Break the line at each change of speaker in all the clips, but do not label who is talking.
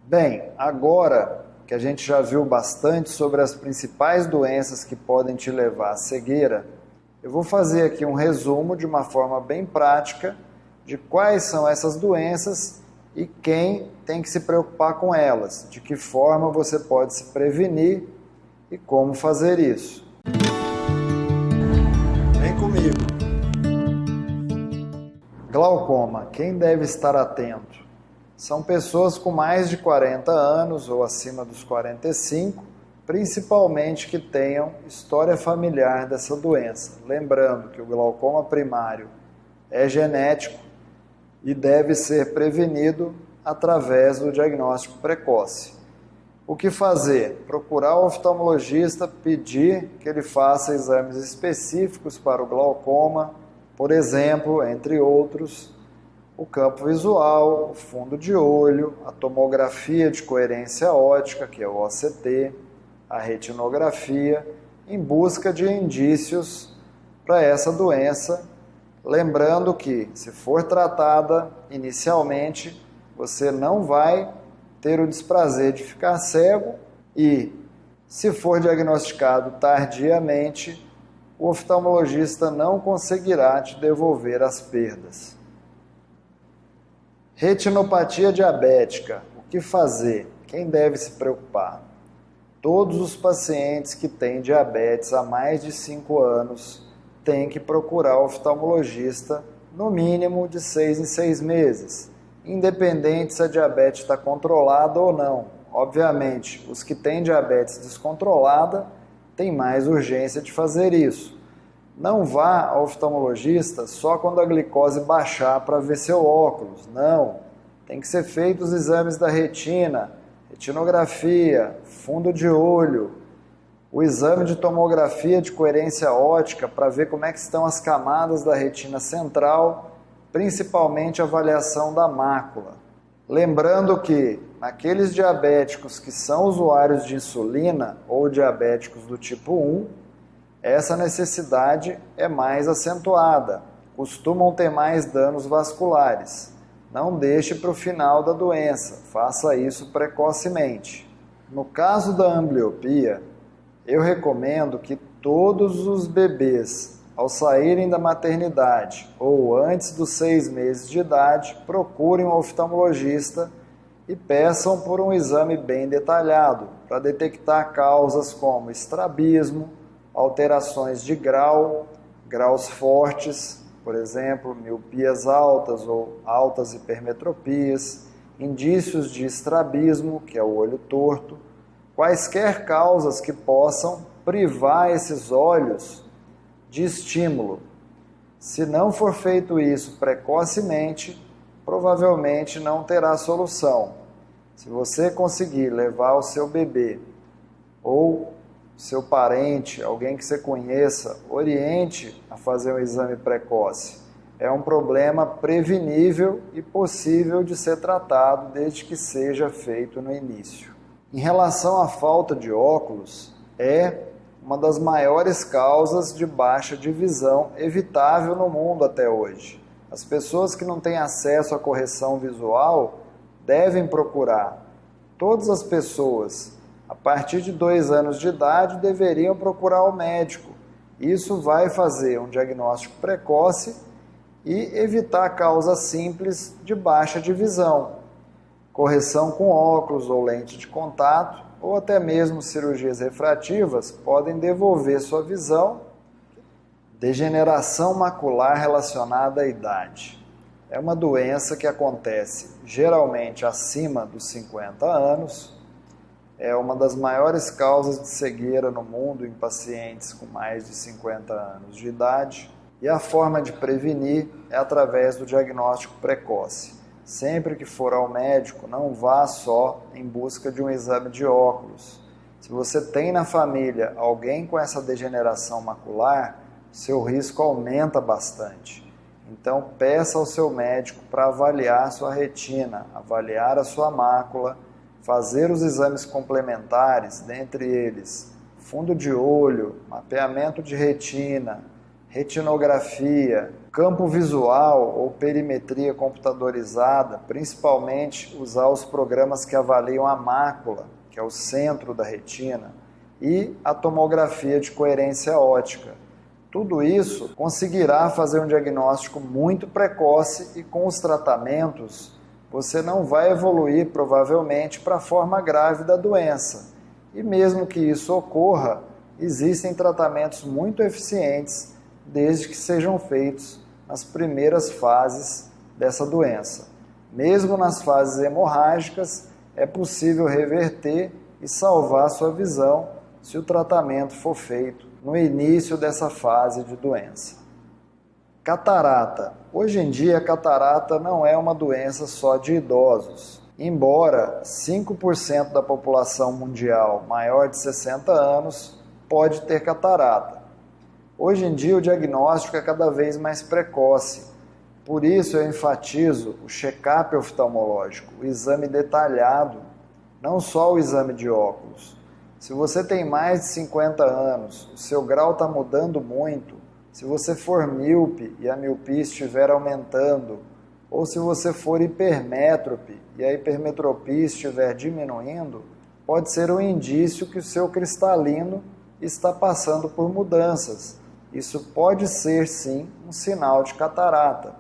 Bem, agora que a gente já viu bastante sobre as principais doenças que podem te levar à cegueira, eu vou fazer aqui um resumo de uma forma bem prática de quais são essas doenças e quem tem que se preocupar com elas, de que forma você pode se prevenir e como fazer isso. Vem comigo! Glaucoma, quem deve estar atento? São pessoas com mais de 40 anos ou acima dos 45, principalmente que tenham história familiar dessa doença. Lembrando que o glaucoma primário é genético e deve ser prevenido através do diagnóstico precoce. O que fazer? Procurar o oftalmologista, pedir que ele faça exames específicos para o glaucoma, por exemplo, entre outros, o campo visual, o fundo de olho, a tomografia de coerência óptica, que é o OCT, a retinografia, em busca de indícios para essa doença. Lembrando que, se for tratada inicialmente, você não vai ter o desprazer de ficar cego e, se for diagnosticado tardiamente, o oftalmologista não conseguirá te devolver as perdas. Retinopatia diabética, o que fazer? Quem deve se preocupar? Todos os pacientes que têm diabetes há mais de 5 anos têm que procurar o oftalmologista no mínimo de 6 em 6 meses, independente se a diabetes está controlada ou não. Obviamente, os que têm diabetes descontrolada têm mais urgência de fazer isso. Não vá ao oftalmologista só quando a glicose baixar para ver seu óculos. Não. Tem que ser feitos os exames da retina, retinografia, fundo de olho, o exame de tomografia de coerência óptica para ver como é que estão as camadas da retina central, principalmente a avaliação da mácula. Lembrando que naqueles diabéticos que são usuários de insulina ou diabéticos do tipo 1, essa necessidade é mais acentuada, costumam ter mais danos vasculares. Não deixe para o final da doença, faça isso precocemente. No caso da ambliopia, eu recomendo que todos os bebês, ao saírem da maternidade ou antes dos 6 meses de idade, procurem um oftalmologista e peçam por um exame bem detalhado para detectar causas como estrabismo, alterações de grau, graus fortes, por exemplo, miopias altas ou altas hipermetropias, indícios de estrabismo, que é o olho torto, quaisquer causas que possam privar esses olhos de estímulo. Se não for feito isso precocemente, provavelmente não terá solução. Se você conseguir levar o seu bebê ou seu parente, alguém que você conheça, oriente a fazer um exame precoce. É um problema prevenível e possível de ser tratado desde que seja feito no início. Em relação à falta de óculos, é uma das maiores causas de baixa de visão evitável no mundo até hoje. As pessoas que não têm acesso à correção visual devem procurar. Todas as pessoas a partir de 2 anos de idade deveriam procurar o médico. Isso vai fazer um diagnóstico precoce e evitar causas simples de baixa de visão. Correção com óculos ou lente de contato, ou até mesmo cirurgias refrativas, podem devolver sua visão. Degeneração macular relacionada à idade. É uma doença que acontece geralmente acima dos 50 anos, é uma das maiores causas de cegueira no mundo em pacientes com mais de 50 anos de idade. E a forma de prevenir é através do diagnóstico precoce. Sempre que for ao médico, não vá só em busca de um exame de óculos. Se você tem na família alguém com essa degeneração macular, seu risco aumenta bastante. Então, peça ao seu médico para avaliar a sua retina, avaliar a sua mácula, fazer os exames complementares, dentre eles fundo de olho, mapeamento de retina, retinografia, campo visual ou perimetria computadorizada, principalmente usar os programas que avaliam a mácula, que é o centro da retina, e a tomografia de coerência óptica. Tudo isso conseguirá fazer um diagnóstico muito precoce e com os tratamentos você não vai evoluir provavelmente para a forma grave da doença. E mesmo que isso ocorra, existem tratamentos muito eficientes desde que sejam feitos nas primeiras fases dessa doença. Mesmo nas fases hemorrágicas, é possível reverter e salvar sua visão se o tratamento for feito no início dessa fase de doença. Catarata. Hoje em dia, a catarata não é uma doença só de idosos. Embora 5% da população mundial maior de 60 anos pode ter catarata. Hoje em dia, o diagnóstico é cada vez mais precoce. Por isso, eu enfatizo o check-up oftalmológico, o exame detalhado, não só o exame de óculos. Se você tem mais de 50 anos, o seu grau está mudando muito, se você for míope e a miopia estiver aumentando, ou se você for hipermétrope e a hipermetropia estiver diminuindo, pode ser um indício que o seu cristalino está passando por mudanças. Isso pode ser, sim, um sinal de catarata.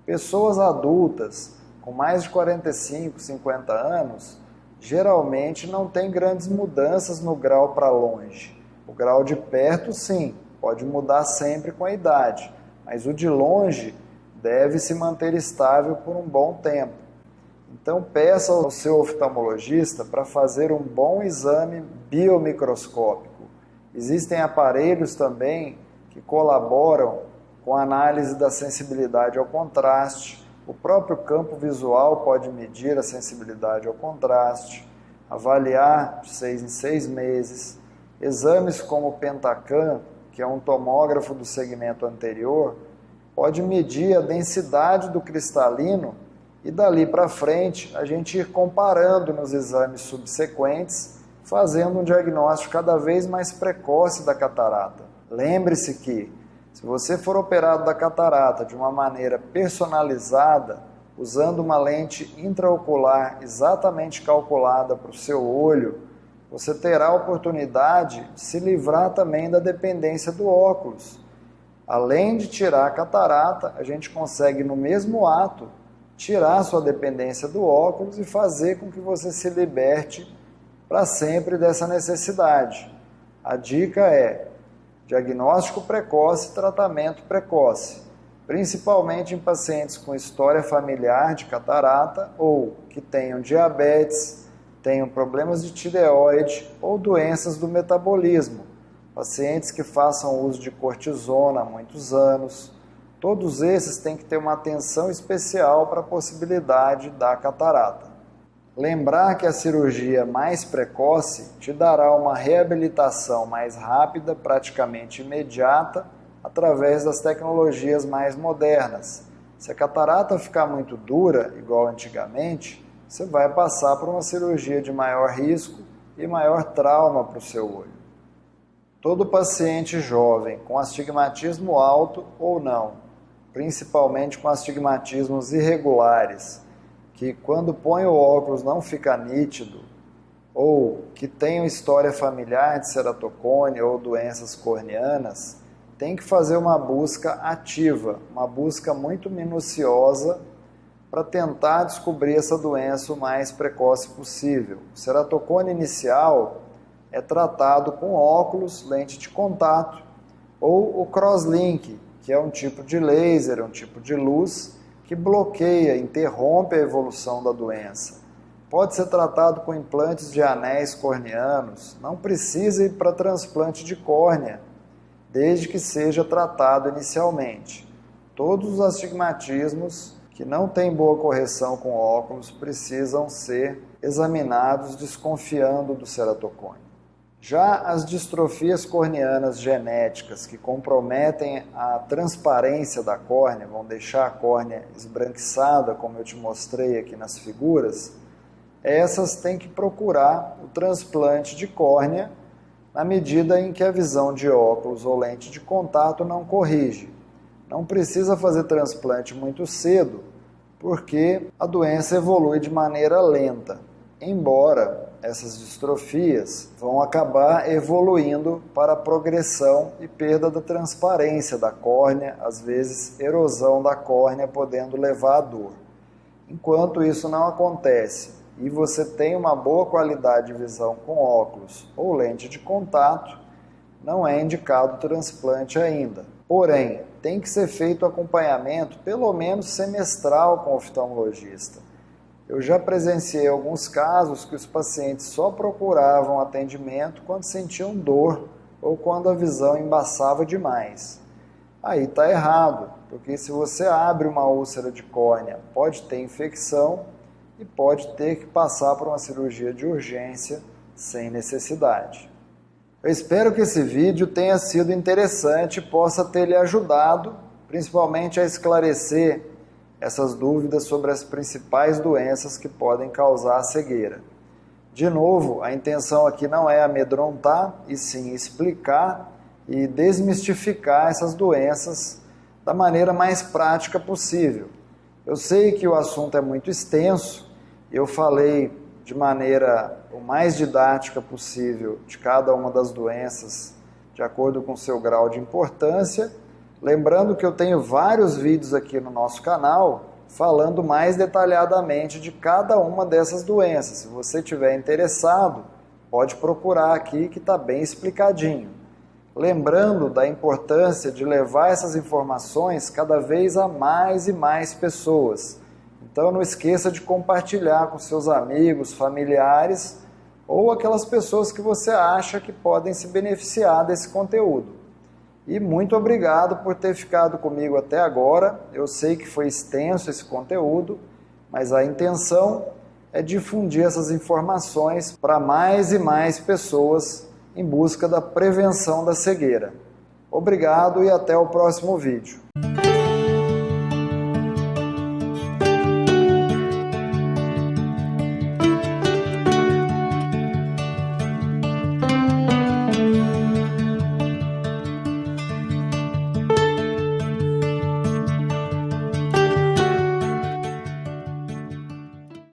Pessoas adultas com mais de 45, 50 anos, geralmente não têm grandes mudanças no grau para longe. O grau de perto, sim, pode mudar sempre com a idade, mas o de longe deve se manter estável por um bom tempo. Então peça ao seu oftalmologista para fazer um bom exame biomicroscópico. Existem aparelhos também que colaboram com a análise da sensibilidade ao contraste. O próprio campo visual pode medir a sensibilidade ao contraste, avaliar de 6 em 6 meses. Exames como o Pentacam, que é um tomógrafo do segmento anterior, pode medir a densidade do cristalino e dali para frente a gente ir comparando nos exames subsequentes, fazendo um diagnóstico cada vez mais precoce da catarata. Lembre-se que, se você for operado da catarata de uma maneira personalizada, usando uma lente intraocular exatamente calculada para o seu olho, você terá a oportunidade de se livrar também da dependência do óculos. Além de tirar a catarata, a gente consegue no mesmo ato tirar a sua dependência do óculos e fazer com que você se liberte para sempre dessa necessidade. A dica é diagnóstico precoce e tratamento precoce, principalmente em pacientes com história familiar de catarata ou que tenham diabetes, tenham problemas de tireoide ou doenças do metabolismo, pacientes que façam uso de cortisona há muitos anos. Todos esses têm que ter uma atenção especial para a possibilidade da catarata. Lembrar que a cirurgia mais precoce te dará uma reabilitação mais rápida, praticamente imediata, através das tecnologias mais modernas. Se a catarata ficar muito dura, igual antigamente, você vai passar por uma cirurgia de maior risco e maior trauma para o seu olho. Todo paciente jovem com astigmatismo alto ou não, principalmente com astigmatismos irregulares, que quando põe o óculos não fica nítido, ou que tenham história familiar de ceratocone ou doenças corneanas, tem que fazer uma busca ativa, uma busca muito minuciosa para tentar descobrir essa doença o mais precoce possível. O ceratocone inicial é tratado com óculos, lente de contato, ou o crosslink, que é um tipo de laser, um tipo de luz, que bloqueia, interrompe a evolução da doença. Pode ser tratado com implantes de anéis corneanos, não precisa ir para transplante de córnea, desde que seja tratado inicialmente. Todos os astigmatismos que não têm boa correção com óculos precisam ser examinados desconfiando do ceratocone. Já as distrofias corneanas genéticas que comprometem a transparência da córnea, vão deixar a córnea esbranquiçada, como eu te mostrei aqui nas figuras, essas têm que procurar o transplante de córnea na medida em que a visão de óculos ou lente de contato não corrige. Não precisa fazer transplante muito cedo, porque a doença evolui de maneira lenta, embora essas distrofias vão acabar evoluindo para a progressão e perda da transparência da córnea, às vezes erosão da córnea, podendo levar à dor. Enquanto isso não acontece e você tem uma boa qualidade de visão com óculos ou lente de contato, não é indicado o transplante ainda. Porém, tem que ser feito acompanhamento pelo menos semestral com o oftalmologista. Eu já presenciei alguns casos que os pacientes só procuravam atendimento quando sentiam dor ou quando a visão embaçava demais. Aí está errado, porque se você abre uma úlcera de córnea, pode ter infecção e pode ter que passar por uma cirurgia de urgência sem necessidade. Eu espero que esse vídeo tenha sido interessante e possa ter lhe ajudado, principalmente a esclarecer essas dúvidas sobre as principais doenças que podem causar a cegueira. De novo, a intenção aqui não é amedrontar, e sim explicar e desmistificar essas doenças da maneira mais prática possível. Eu sei que o assunto é muito extenso, eu falei de maneira o mais didática possível de cada uma das doenças, de acordo com seu grau de importância. Lembrando que eu tenho vários vídeos aqui no nosso canal falando mais detalhadamente de cada uma dessas doenças. Se você estiver interessado, pode procurar aqui que está bem explicadinho. Lembrando da importância de levar essas informações cada vez a mais e mais pessoas. Então não esqueça de compartilhar com seus amigos, familiares ou aquelas pessoas que você acha que podem se beneficiar desse conteúdo. E muito obrigado por ter ficado comigo até agora. Eu sei que foi extenso esse conteúdo, mas a intenção é difundir essas informações para mais e mais pessoas em busca da prevenção da cegueira. Obrigado e até o próximo vídeo.